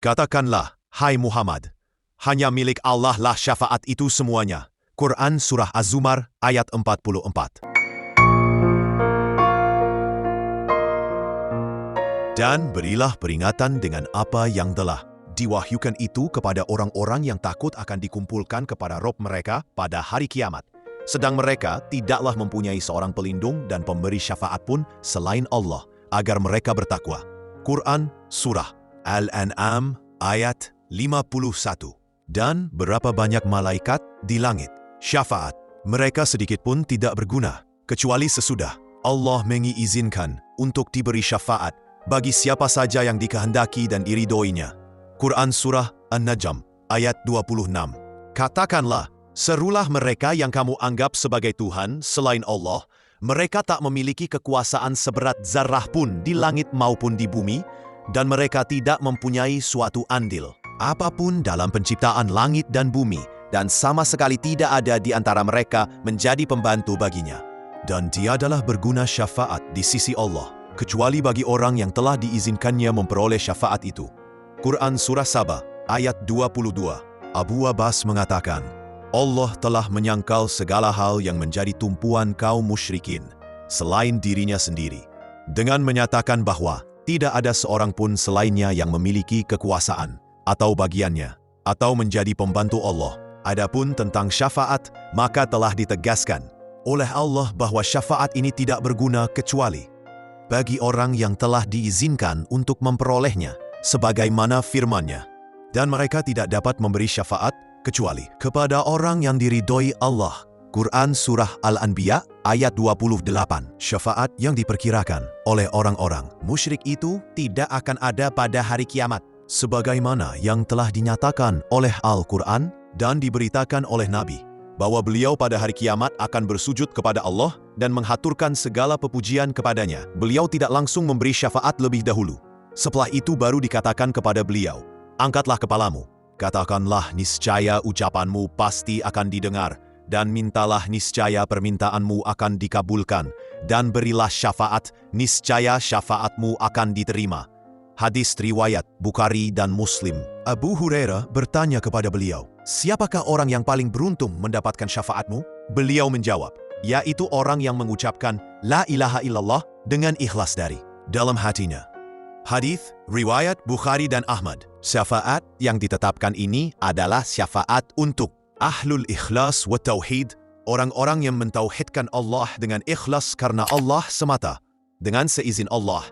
Katakanlah, hai Muhammad, hanya milik Allah lah syafaat itu semuanya. Quran Surah Az-Zumar ayat 44. Dan berilah peringatan dengan apa yang telah diwahyukan itu kepada orang-orang yang takut akan dikumpulkan kepada Rob mereka pada hari kiamat. Sedang mereka tidaklah mempunyai seorang pelindung dan pemberi syafaat pun selain Allah, agar mereka bertakwa. Quran Surah Al-An'am ayat 51. Dan berapa banyak malaikat di langit. Syafaat mereka sedikit pun tidak berguna, kecuali sesudah Allah mengizinkan untuk diberi syafaat bagi siapa saja yang dikehendaki dan diridhoinya. Quran Surah An-Najm ayat 26. Katakanlah, serulah mereka yang kamu anggap sebagai Tuhan selain Allah. Mereka tak memiliki kekuasaan seberat zarah pun di langit maupun di bumi, dan mereka tidak mempunyai suatu andil apapun dalam penciptaan langit dan bumi, dan sama sekali tidak ada di antara mereka menjadi pembantu baginya. Dan tiadalah berguna syafaat di sisi Allah, kecuali bagi orang yang telah diizinkannya memperoleh syafaat itu. Quran Surah Saba ayat 22. Abu Abbas mengatakan, Allah telah menyangkal segala hal yang menjadi tumpuan kaum musyrikin selain dirinya sendiri, dengan menyatakan bahwa tidak ada seorang pun selainnya yang memiliki kekuasaan atau bagiannya, atau menjadi pembantu Allah. Adapun tentang syafaat, maka telah ditegaskan oleh Allah bahwa syafaat ini tidak berguna kecuali bagi orang yang telah diizinkan untuk memperolehnya, sebagaimana firman-Nya. Dan mereka tidak dapat memberi syafaat kecuali kepada orang yang diridhoi Allah. Quran Surah Al-Anbiya ayat 28. Syafaat yang diperkirakan oleh orang-orang musyrik itu tidak akan ada pada hari kiamat, sebagaimana yang telah dinyatakan oleh Al-Quran dan diberitakan oleh Nabi, bahwa beliau pada hari kiamat akan bersujud kepada Allah dan menghaturkan segala pepujian kepadanya. Beliau tidak langsung memberi syafaat lebih dahulu. Setelah itu baru dikatakan kepada beliau, angkatlah kepalamu, katakanlah niscaya ucapanmu pasti akan didengar, dan mintalah niscaya permintaanmu akan dikabulkan, dan berilah syafaat, niscaya syafaatmu akan diterima. Hadis riwayat Bukhari dan Muslim. Abu Hurairah bertanya kepada beliau, siapakah orang yang paling beruntung mendapatkan syafaatmu? Beliau menjawab, yaitu orang yang mengucapkan La ilaha illallah dengan ikhlas dari dalam hatinya. Hadis riwayat Bukhari dan Ahmad. Syafaat yang ditetapkan ini adalah syafaat untuk Ahlul Ikhlas wa Tauhid, orang-orang yang mentauhidkan Allah dengan ikhlas karena Allah semata, dengan seizin Allah,